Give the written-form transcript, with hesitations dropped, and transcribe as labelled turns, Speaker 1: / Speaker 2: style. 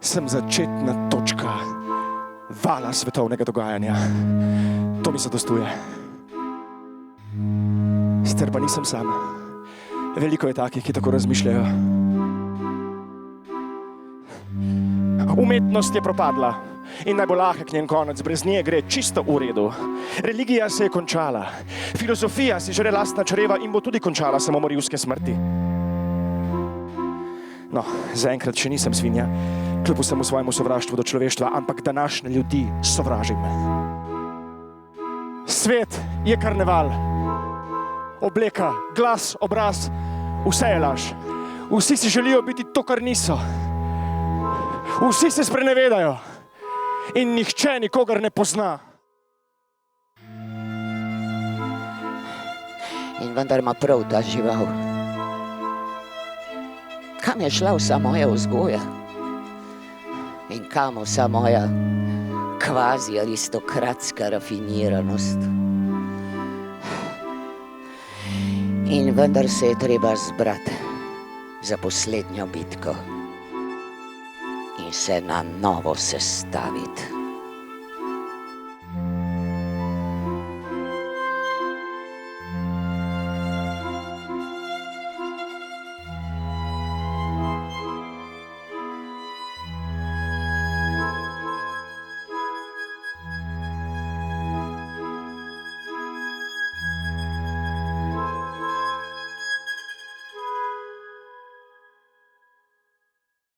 Speaker 1: sem začetna točka vala svetovnega dogajanja. To mi zadostuje. Sicer pa nisem sam. Veliko je takih, ki tako razmišljajo. Umetnost je propadla in naj bo lahek njen konec, brez nje gre čisto v redu. Religija se je končala, filozofija si žere lastna čreva in bo tudi končala samomorilske smrti. No, zaenkrat še nisem svinja, kljub vsemu svojemu sovraštvu do človeštva, ampak današnje ljudi sovražim. Svet je karneval. Obleka, glas, obraz, vse je laž. Vsi si želijo biti to, kar niso. Vsi se sprenevedajo in nihče nikogar ne pozna.
Speaker 2: In vendar ima prav ta žival. Kam je šla vsa moja vzgoja? In kam vsa moja kvazi aristokratska rafiniranost? In vendar se je treba zbrati za poslednjo bitko in se na novo sestaviti.